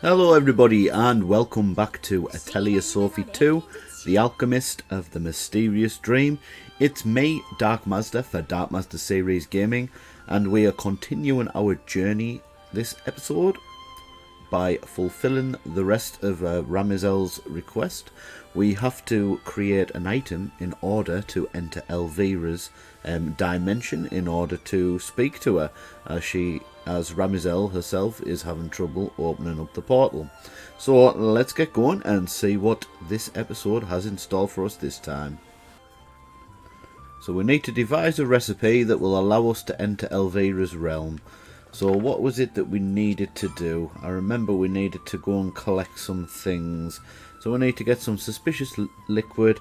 Hello everybody and welcome back to Atelier Sophie 2, the Alchemist of the Mysterious Dream. It's me, Dark Mazda for Dark Mazda Series Gaming, and we are continuing our journey this episode by fulfilling the rest of Ramizel's request. We have to create an item in order to enter Elvira's dimension in order to speak to her, as Ramizel herself is having trouble opening up the portal. So let's get going and see what this episode has in store for us this time. So we need to devise a recipe that will allow us to enter Elvira's realm. So what was it that we needed to do? I remember we needed to go and collect some things. So we need to get some suspicious liquid,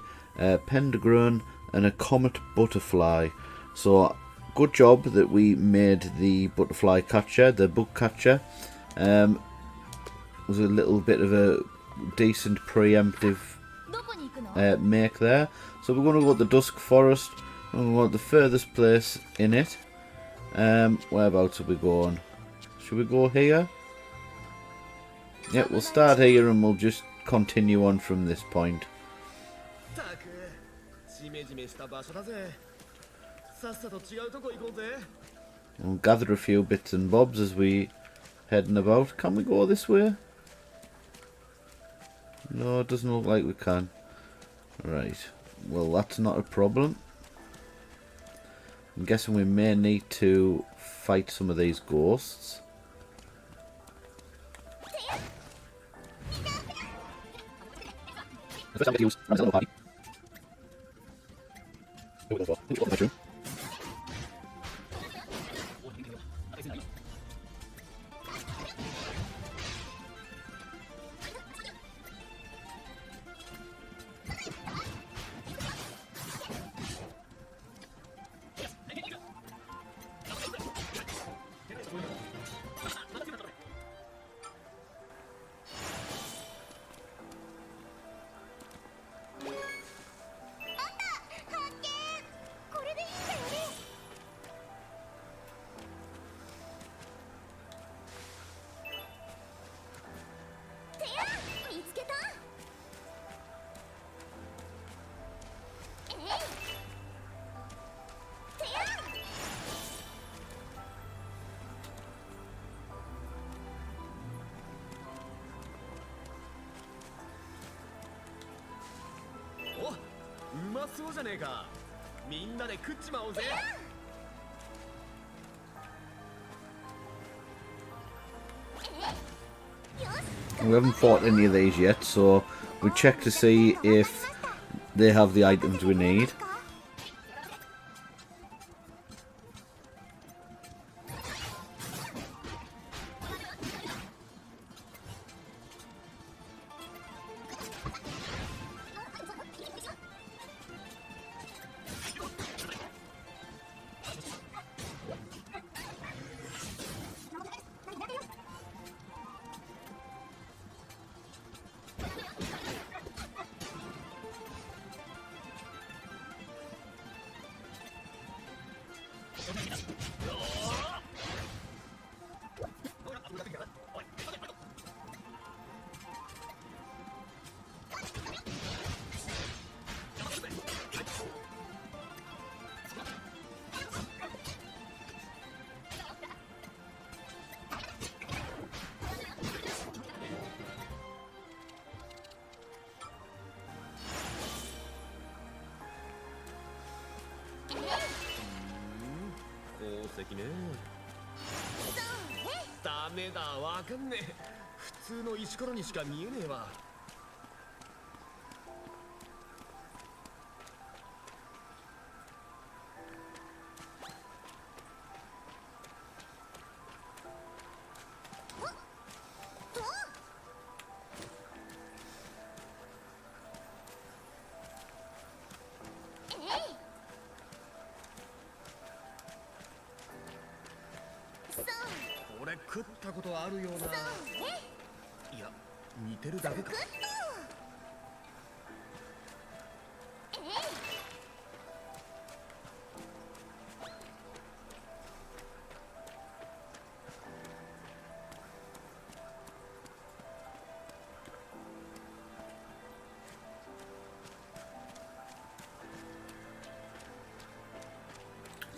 pentagram and a comet butterfly. So good job that we made the butterfly catcher, the bug catcher. Was a little bit of a decent preemptive make there. So we're going to go to the Dusk Forest. We're going to go to the furthest place in it. Whereabouts are we going? Should we go here? Yeah, we'll start here and we'll just continue on from this point. We'll gather a few bits and bobs as we heading about. Can we go this way? No, it doesn't look like we can. Right, well that's not a problem. I'm guessing we may need to fight some of these ghosts. The first time I use Ramizel party. We haven't fought any of these yet, so we check to see if they have the items we need.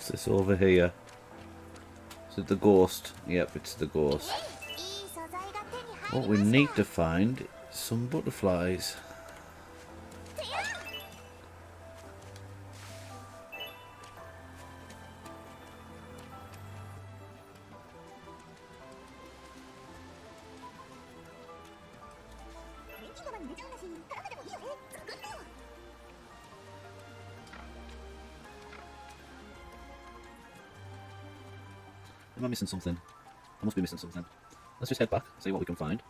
What's this over here? Is it the ghost? Yep, it's the ghost. What we need to find is some butterflies. Am I missing something? I must be missing something. Let's just head back, see what we can find.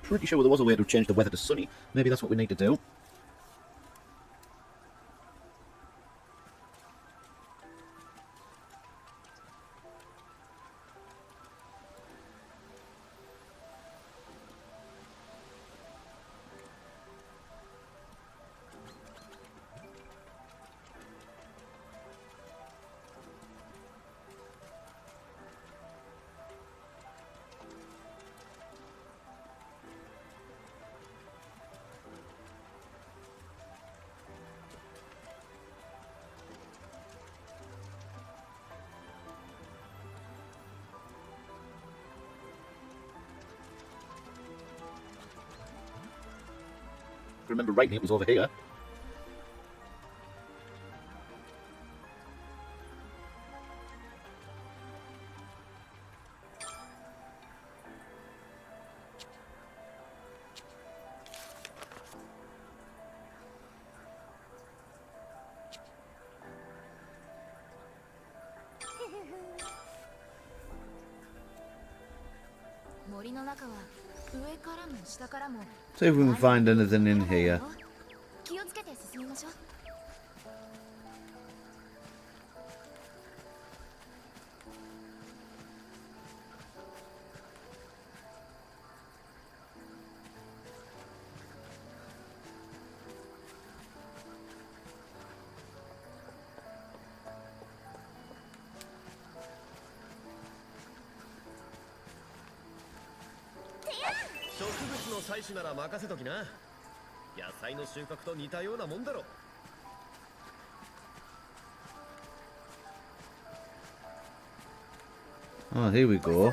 Pretty sure there was a way to change the weather to sunny. Maybe that's what we need to do. Remember rightly, it was over here. See if we can find anything in here. Oh, here we go.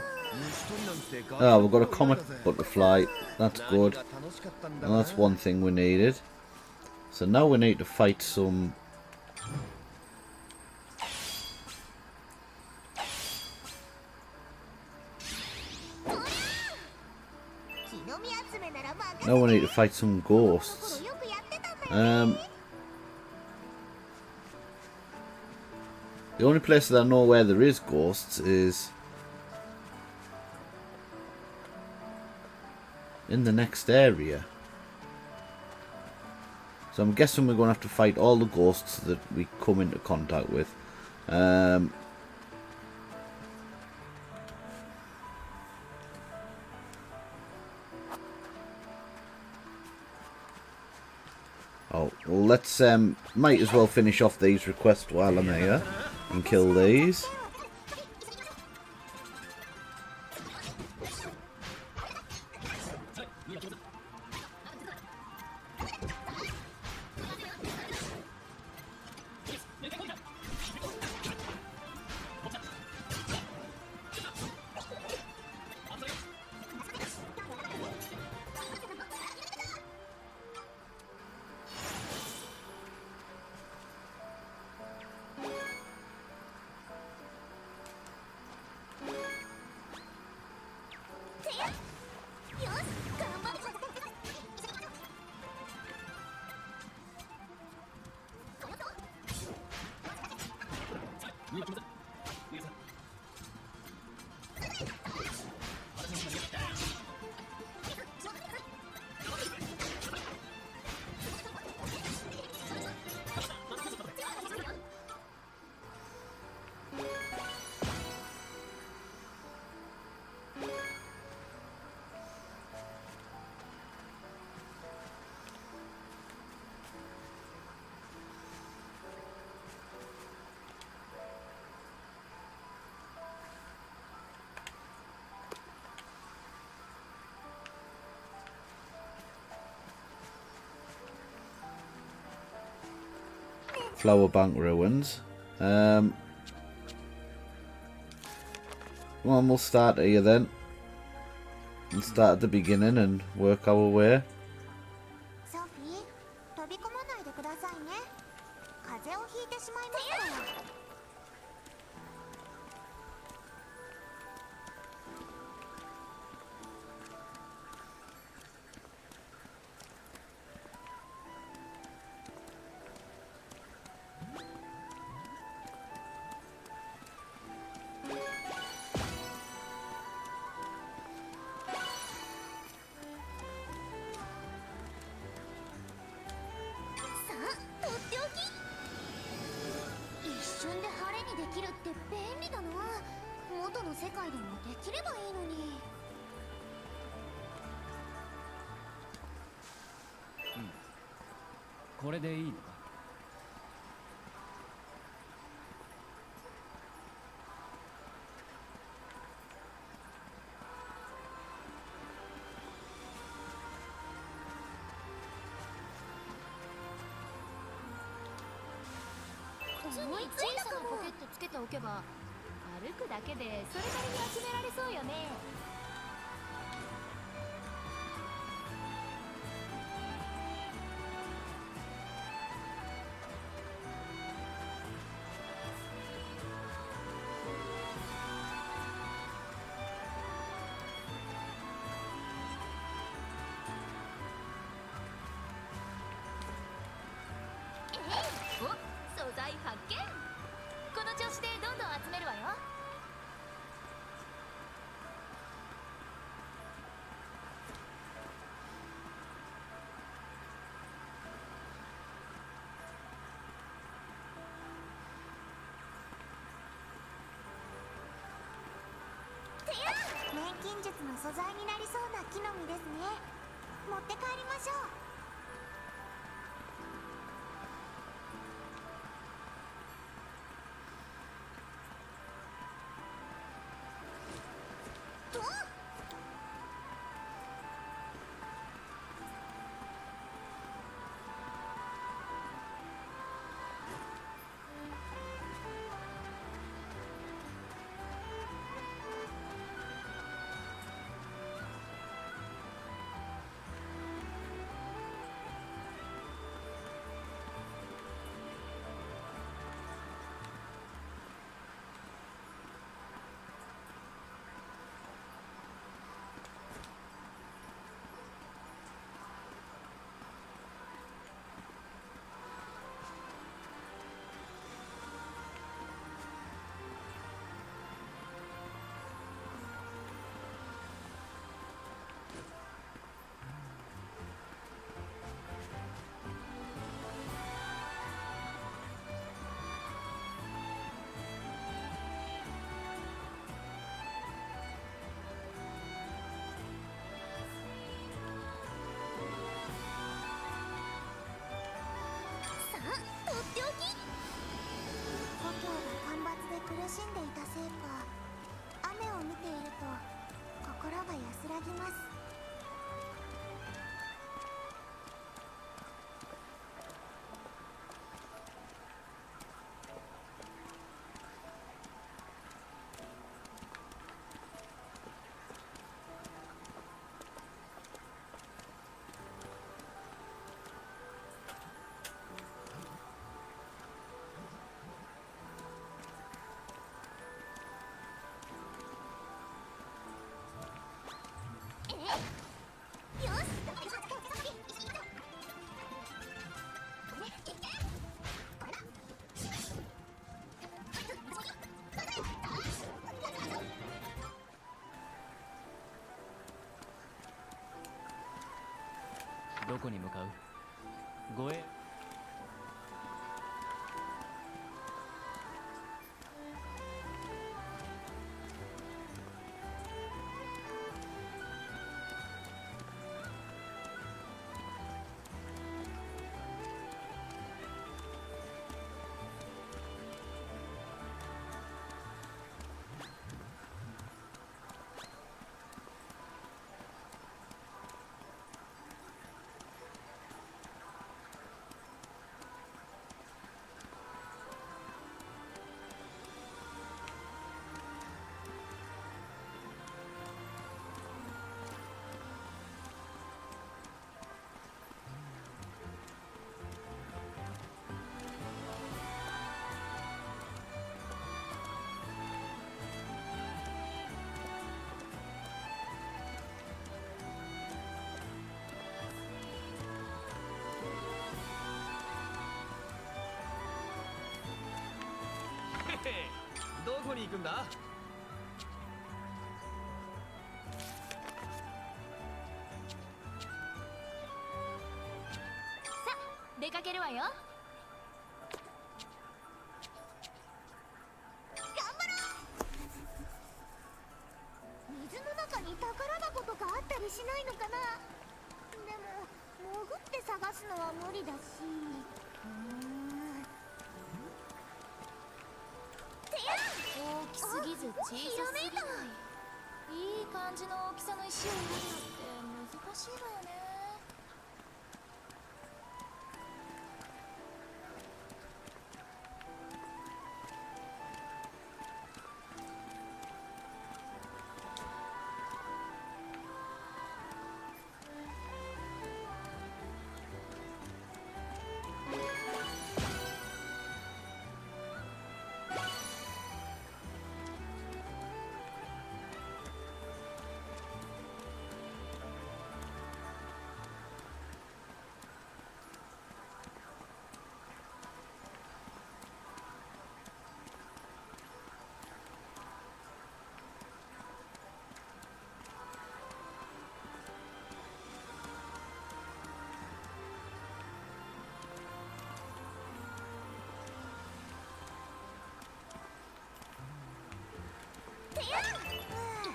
Oh, we've got a comet butterfly. That's good. Well, that's one thing we needed. So now we need to fight some... Now we need to fight some ghosts. The only place that I know where there is ghosts is in the next area. So I'm guessing we're going to have to fight all the ghosts that we come into contact with. Oh, well, let's might as well finish off these requests while I'm here and kill these. Flower Bank Ruins. Well, we'll start here then. And start at the beginning and work our way. Sophie, 飛び込まないでくださいね。風邪をひいてしまいますから。これでいいのか。普通に小さなポケットつけておけば歩くだけでそれなりに集められそうよね。素材発見。この調子でどんどん集めるわよ。錬金術の素材になりそうな木の実ですね。持って帰りましょう。しんでいたせいか、雨を見ていると心が安らぎます。どこに向かう？護衛。どこに行くんだ？さあ出かけるわよ。水の中に宝箱とかあったりしないのかな。でも潜って探すのは無理だし。大きすぎず小さすぎない。いい感じの大きさの石を入れるのって難しいわよね。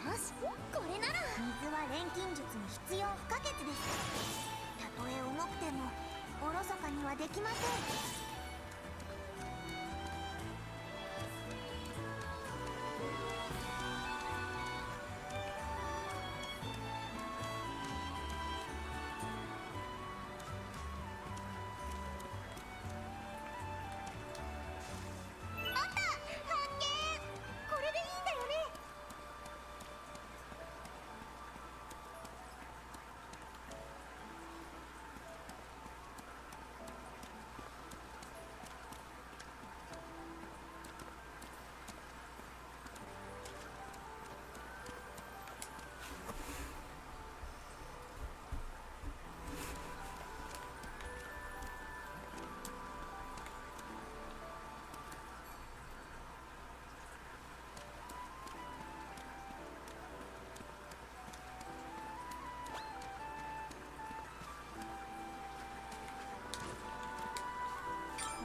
よし、これなら水は錬金術に必要不可欠です。たとえ重くてもおろそかにはできません。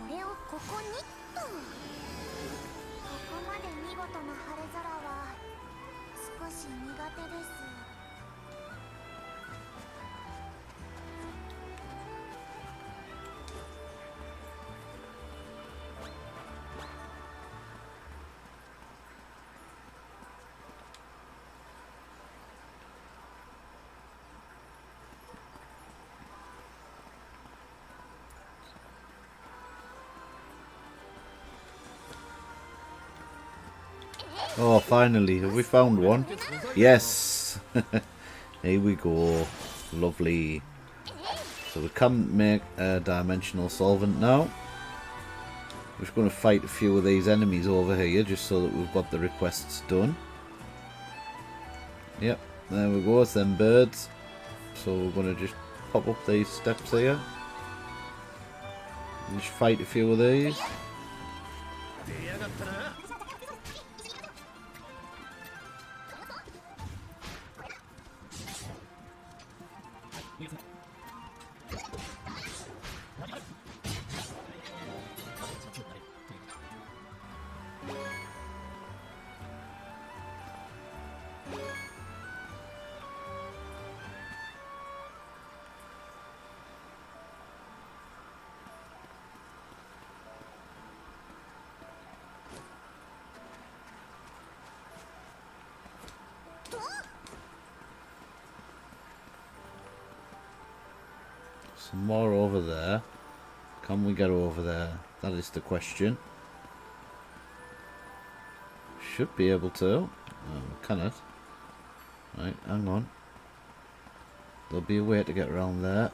これをここにっと。ここまで見事な晴れ空は少し苦手です。Oh, finally. Have we found one? Yes. Here we go. Lovely. So we can make a dimensional solvent now. We're just going to fight a few of these enemies over here just so that we've got the requests done. Yep, there we go, it's them birds. So we're going to just pop up these steps here. And just fight a few of these. Some more over there. Can we get over there? That is the question. Should be able to. Oh, can it? Right, hang on. There'll be a way to get around there.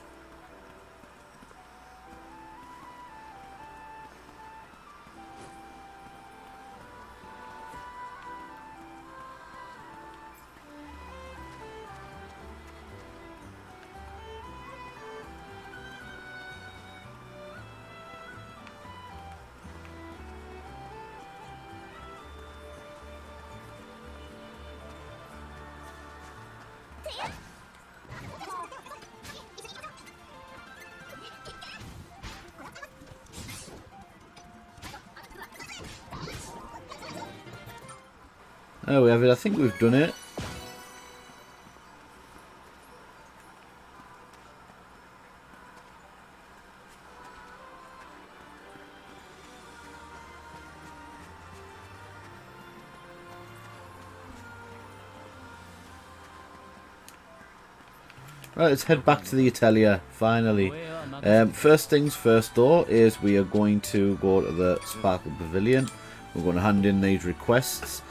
Oh, we have it. I think we've done it. Right, let's head back to the Atelier, finally. First things first though, is we are going to go to the Sparkle Pavilion. We're going to hand in these requests.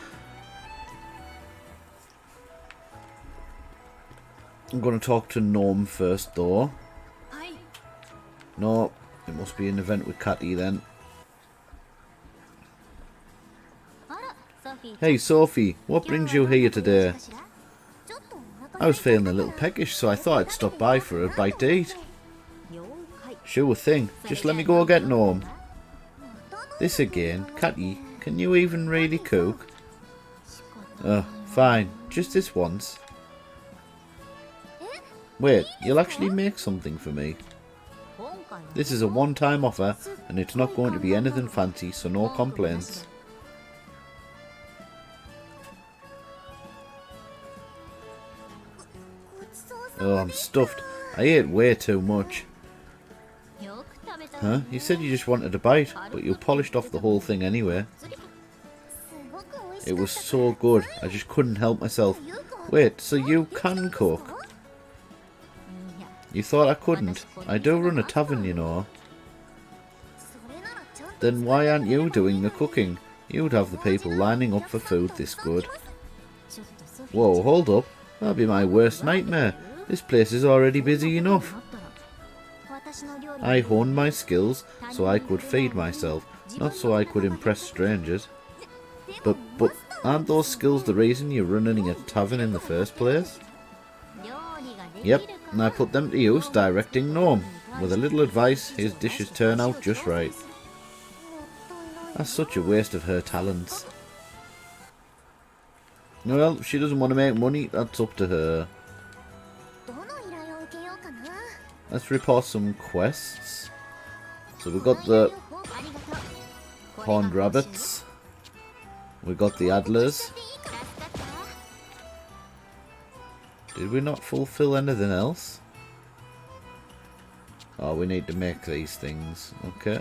I'm going to talk to Gnome first though. No, it must be an event with Catty then. Hey Sophie, what brings you here today? I was feeling a little peckish, so I thought I'd stop by for a bite to eat. Sure thing, just let me go get Gnome. This again, Catty, can you even really cook? Fine, just this once. Wait, you'll actually make something for me? This is a one-time offer, and it's not going to be anything fancy, so no complaints. Oh, I'm stuffed. I ate way too much. Huh? You said you just wanted a bite, but you polished off the whole thing anyway. It was so good, I just couldn't help myself. Wait, so you can cook? You thought I couldn't? I do run a tavern, you know. Then why aren't you doing the cooking? You'd have the people lining up for food this good. Whoa, hold up. That'll be my worst nightmare. This place is already busy enough. I honed my skills so I could feed myself, not so I could impress strangers. But aren't those skills the reason you're running a tavern in the first place? Yep, and I put them to use directing Gnome. With a little advice, his dishes turn out just right. That's such a waste of her talents. Well, if she doesn't want to make money, that's up to her. Let's report some quests. So we've got the horned rabbits. We've got the adlers. Did we not fulfill anything else? Oh, we need to make these things. Okay.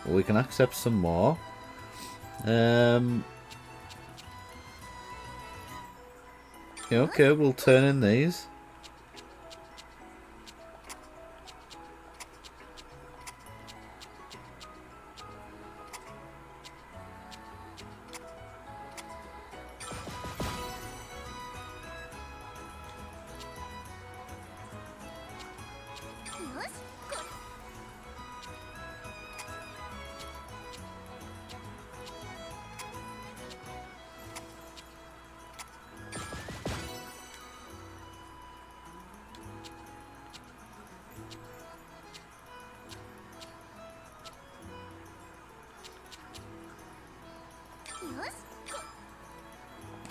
Well, we can accept some more. Okay, we'll turn in these.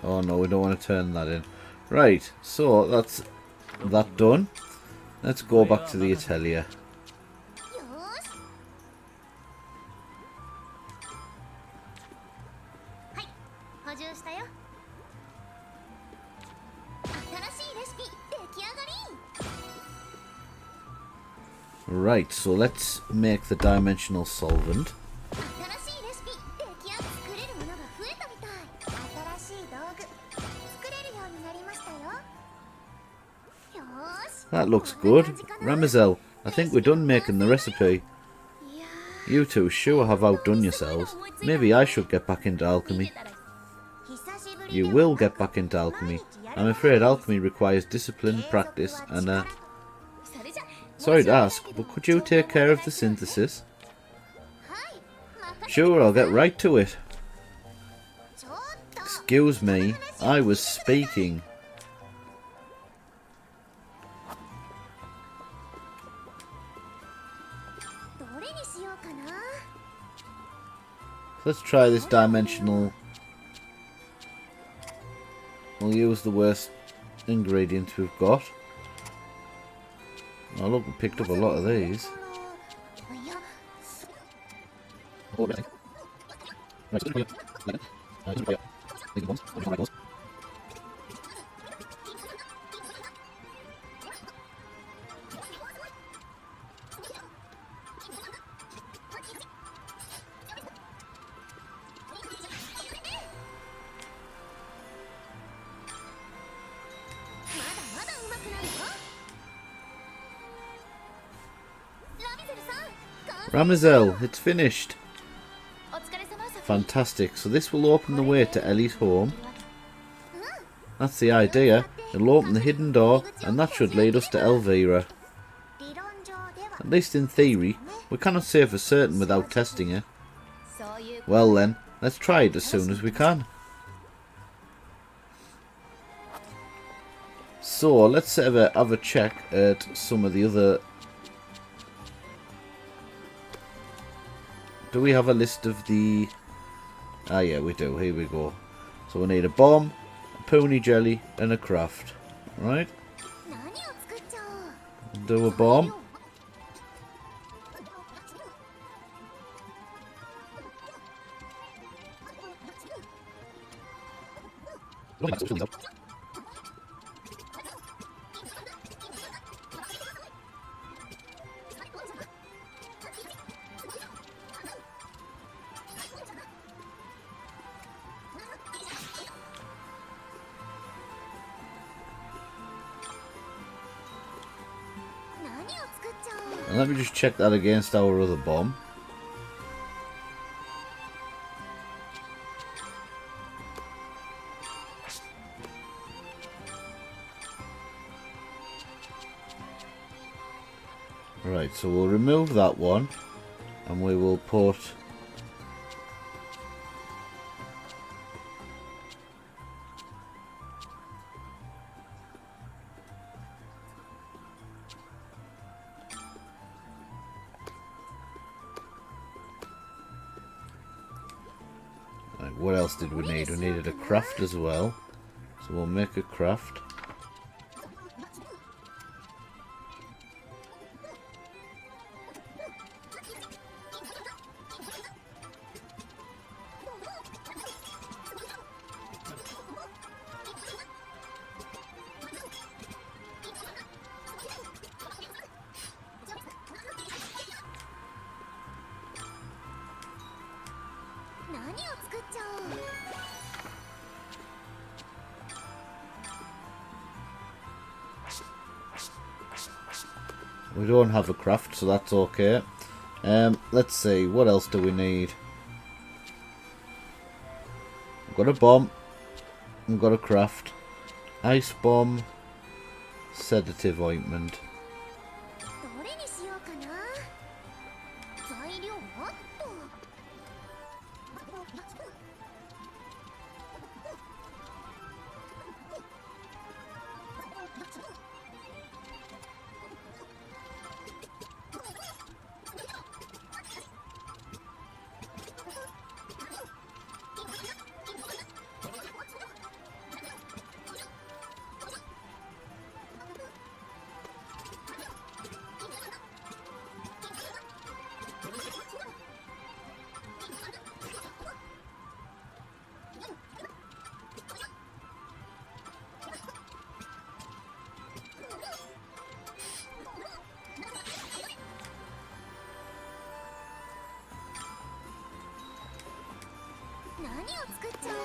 Oh no, we don't want to turn that in. Right, so that's that done. Let's go back to the atelier. よーしはい補充したよ新しいレシピ出来上がり Right, so let's make the dimensional solvent. 新しいレシピ出来作れるものが増えたみたい新しい道具作れるようになりましたよよーし That looks good. Ramizel, I think we're done making the recipe. You two sure have outdone yourselves. Maybe I should get back into alchemy. You will get back into alchemy. I'm afraid alchemy requires discipline, practice, and sorry to ask, but could you take care of the synthesis? Sure, I'll get right to it. Excuse me, I was speaking. Let's try this dimensional. We'll use the worst ingredients we've got. Oh look, we picked up a lot of these. Ramizel, it's finished. Fantastic. So this will open the way to Ellie's home. That's the idea. It'll open the hidden door, and that should lead us to Elvira. At least in theory. We cannot say for certain without testing it. Well then, let's try it as soon as we can. So let's have a check at some of the other. Do we have a list of the... Ah yeah, we do. Here we go. So we need a bomb, a pony jelly, and a craft. Right? Do a bomb. And let me just check that against our other bomb. Right, so we'll remove that one and we will put what else did we need? We needed a craft as well. So we'll make a craft. We don't have a craft, so that's okay. Let's see, what else do we need? We've got a bomb. We've got a craft. Ice bomb. Sedative ointment. うかな。材料はっと。何を作っちゃおう。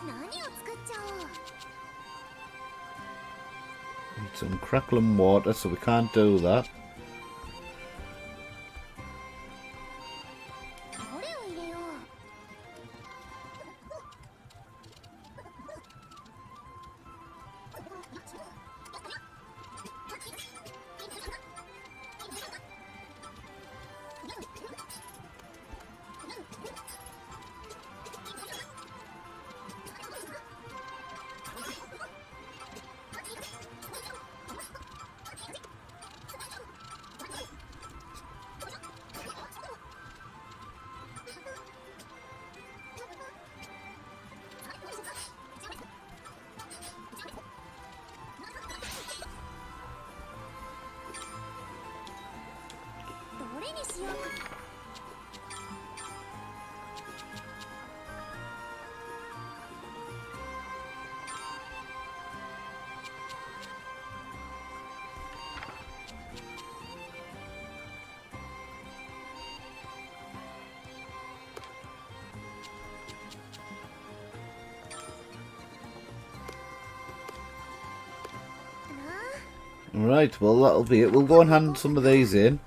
何を作っちゃおう。 Need some crackling water, so we can't do that. どれを入れよう。どれにしようか。Right, well that'll be it. We'll go and hand some of these in.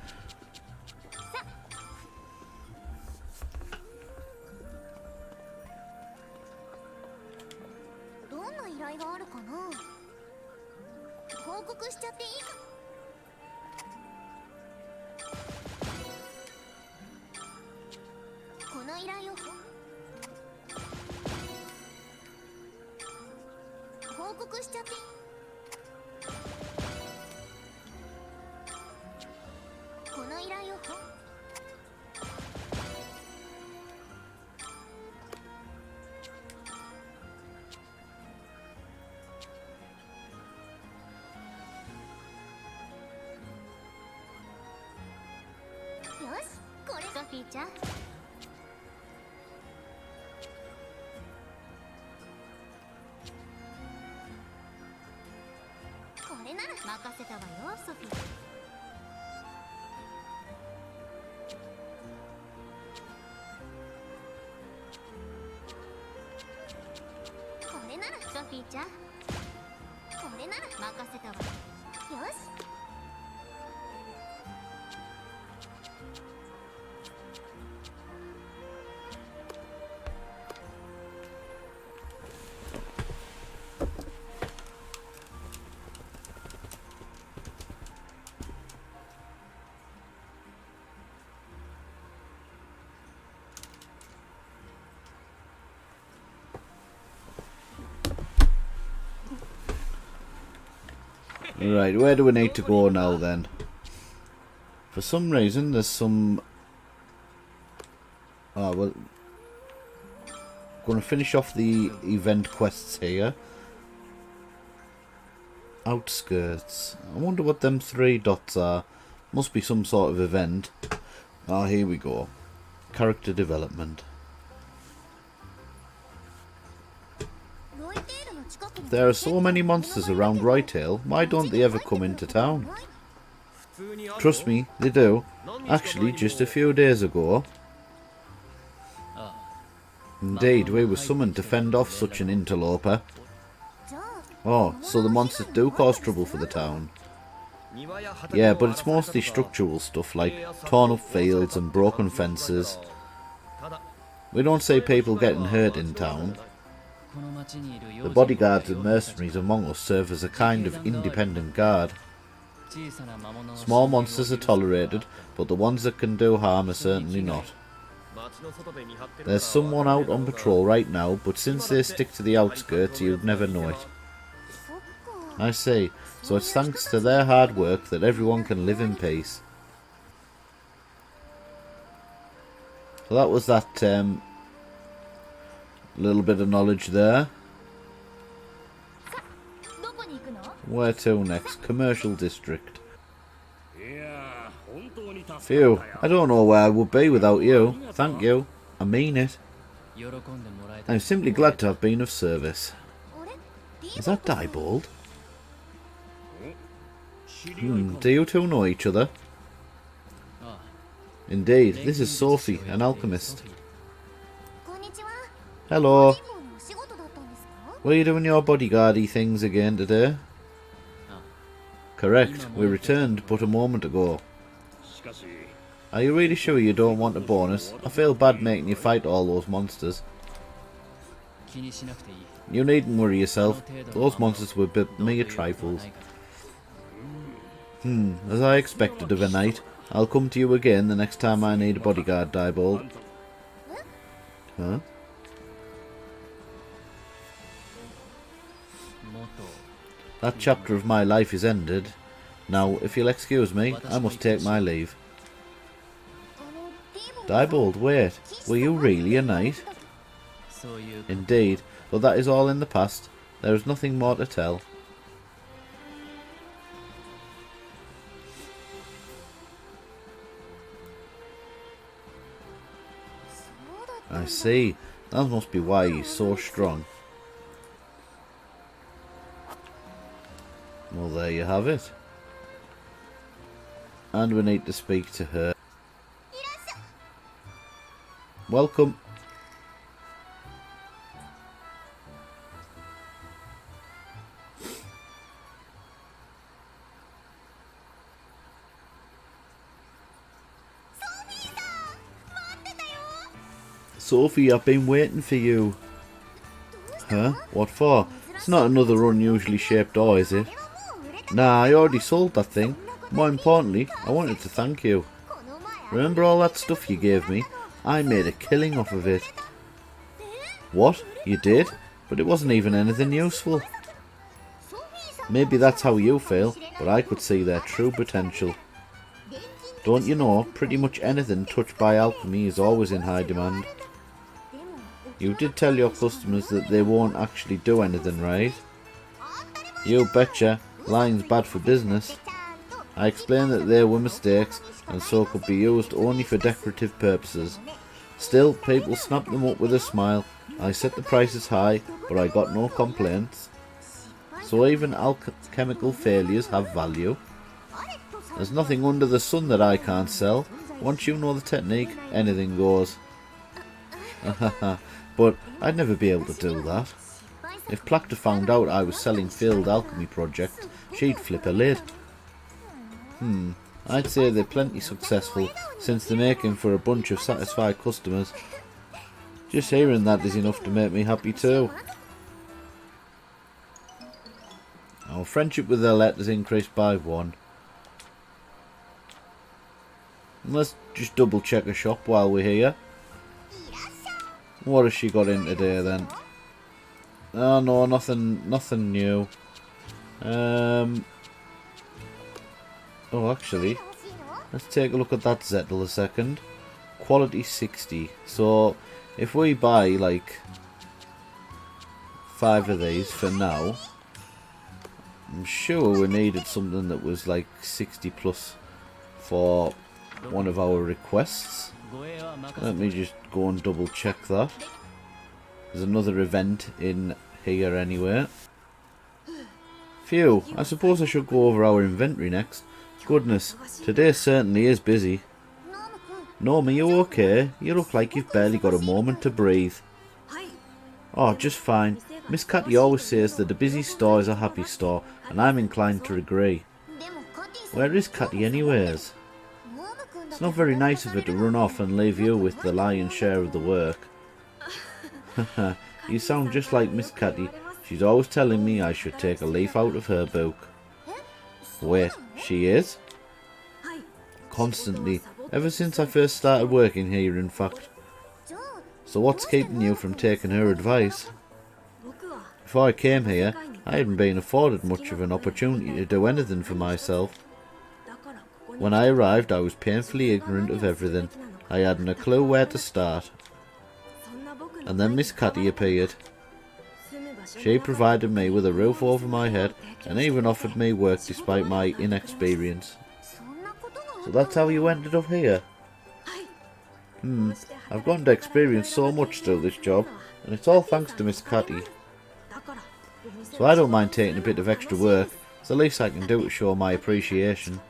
どんな依頼があるかな。報告しちゃっていいか。この依頼を報告しちゃっていい。この依頼をよし、これソフィーちゃん。これなら任せたわよ、ソフィー。これならソフィーちゃん。これなら任せたわよ。よし。Right, where do we need to go now then? For some reason there's some... Oh, well... Going to finish off the event quests here. Outskirts. I wonder what them 3 dots are. Must be some sort of event. Ah, here we go. Character development. There are so many monsters around Rydale, why don't they ever come into town? Trust me, they do. Actually, just a few days ago, Indeed, we were summoned to fend off such an interloper. Oh, so the monsters do cause trouble for the town. Yeah, but it's mostly structural stuff like torn up fields and broken fences. We don't see people getting hurt in town. The bodyguards and mercenaries among us serve as a kind of independent guard. Small monsters are tolerated, but the ones that can do harm are certainly not. There's someone out on patrol right now, but since they stick to the outskirts, you'd never know it. I see, so it's thanks to their hard work that everyone can live in peace. So that was that little bit of knowledge there. Where to next? Commercial district. Phew, I don't know where I would be without you. Thank you. I mean it. I'm simply glad to have been of service. Is that Diebold? Do you two know each other? Indeed, this is Sophie, an alchemist. Hello. Were you doing your bodyguardy things again today? Correct, we returned but a moment ago. Are you really sure you don't want a bonus? I feel bad making you fight all those monsters. You needn't worry yourself, those monsters were but mere trifles. As I expected of a knight, I'll come to you again the next time I need a bodyguard, Diebold. Huh? That chapter of my life is ended. Now, if you'll excuse me, I must take my leave. Diebold, wait. Were you really a knight? Indeed, but that is all in the past. There is nothing more to tell. I see. That must be why he's so strong. Well, there you have it. And we need to speak to her. Welcome. Sophie, I've been waiting for you. Huh? What for? It's not another unusually shaped door, is it? Nah, I already sold that thing. More importantly, I wanted to thank you. Remember all that stuff you gave me? I made a killing off of it. What? You did? But it wasn't even anything useful. Maybe that's how you feel, but I could see their true potential. Don't you know, pretty much anything touched by alchemy is always in high demand. You did tell your customers that they won't actually do anything, right? You betcha, lying's bad for business. I explained that they were mistakes and so could be used only for decorative purposes. Still, people snapped them up with a smile. I set the prices high, but I got no complaints. So even alchemical failures have value. There's nothing under the sun that I can't sell. Once you know the technique, anything goes. But I'd never be able to do that. If Plakta found out I was selling failed alchemy projects, she'd flip her lid. I'd say they're plenty successful, since they're making for a bunch of satisfied customers. Just hearing that is enough to make me happy too. Our friendship with Elette has increased by 1. Let's just double check her shop while we're here. What has she got in today then? Oh no, nothing new. Oh, actually, let's take a look at that Zettel a second. Quality 60. So, if we buy like 5 of these for now, I'm sure we needed something that was like 60 plus for one of our requests. Let me just go and double check that. There's another event in here anyway. Phew, I suppose I should go over our inventory next. Goodness, today certainly is busy. Norm, are you okay? You look like you've barely got a moment to breathe. Oh, just fine. Miss Catty always says that a busy store is a happy store, and I'm inclined to agree. Where is Catty anyways? It's not very nice of her to run off and leave you with the lion's share of the work. Haha, you sound just like Miss Catty. She's always telling me I should take a leaf out of her book. Wait, she is? Constantly, ever since I first started working here, in fact. So what's keeping you from taking her advice? Before I came here, I hadn't been afforded much of an opportunity to do anything for myself. When I arrived, I was painfully ignorant of everything. I hadn't a clue where to start. And then Miss Catty appeared. She provided me with a roof over my head and even offered me work despite my inexperience. So that's how you ended up here? I've gotten to experience so much through this job, and it's all thanks to Miss Catty. So I don't mind taking a bit of extra work. It's the least I can do to show my appreciation.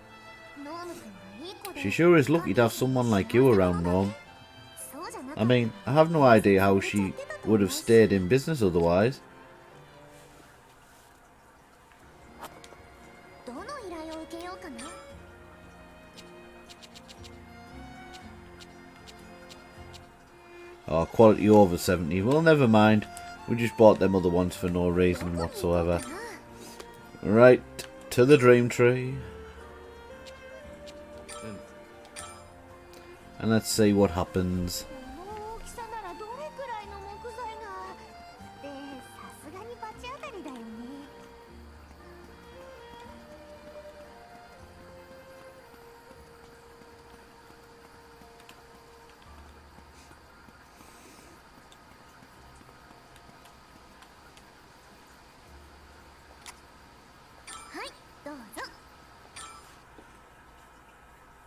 She sure is lucky to have someone like you around, Norm. I mean, I have no idea how she would have stayed in business otherwise. Oh, quality over 70. Well, never mind. We just bought them other ones for no reason whatsoever. Right, to the dream tree. And let's see what happens.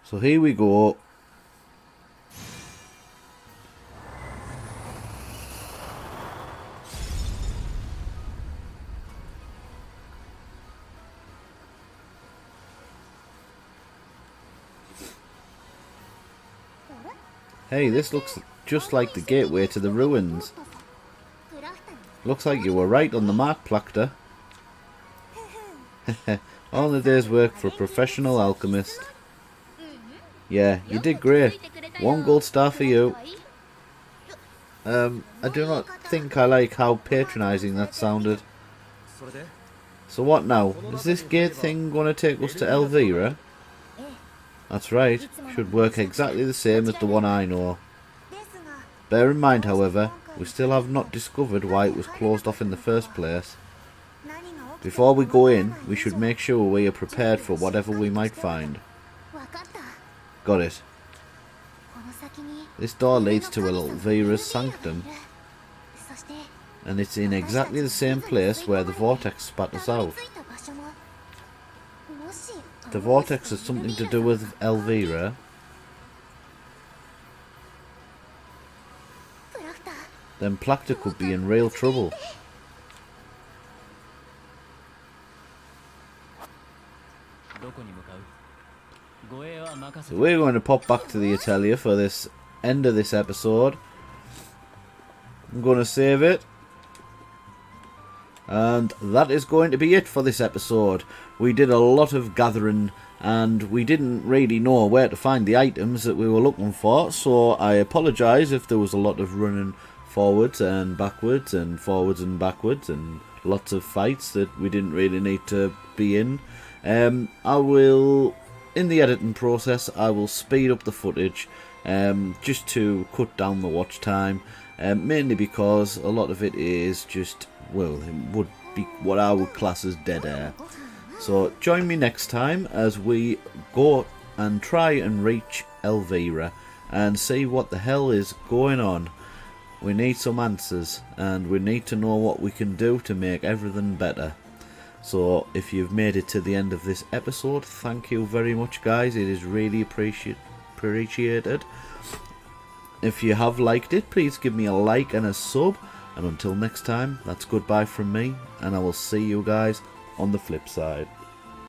So here we go. Hey, this looks just like the gateway to the ruins. Looks like you were right on the mark, Plactor. All the day's work for a professional alchemist. Yeah, you did great. 1 gold star for you. I do not think I like how patronising that sounded. So what now? Is this gate thing going to take us to Elvira? That's right. Should work exactly the same as the one I know. Bear in mind, however, we still have not discovered why it was closed off in the first place. Before we go in, we should make sure we are prepared for whatever we might find. Got it. This door leads to Elvira's sanctum, and it's in exactly the same place where the vortex spat us out. The vortex has something to do with Elvira. Then Plactor could be in real trouble. So we're going to pop back to the Atelier for this end of this episode. I'm going to save it. And that is going to be it for this episode. We did a lot of gathering and we didn't really know where to find the items that we were looking for. So I apologise if there was a lot of running forwards and backwards and forwards and backwards and lots of fights that we didn't really need to be in. I will, in the editing process, I will speed up the footage just to cut down the watch time, mainly because a lot of it is just, well, it would be what I would class as dead air. So join me next time as we go and try and reach Elvira and see what the hell is going on. We need some answers and we need to know what we can do to make everything better. So if you've made it to the end of this episode, thank you very much, guys. It is really appreciated. If you have liked it, please give me a like and a sub. And until next time, that's goodbye from me, and I will see you guys on the flip side.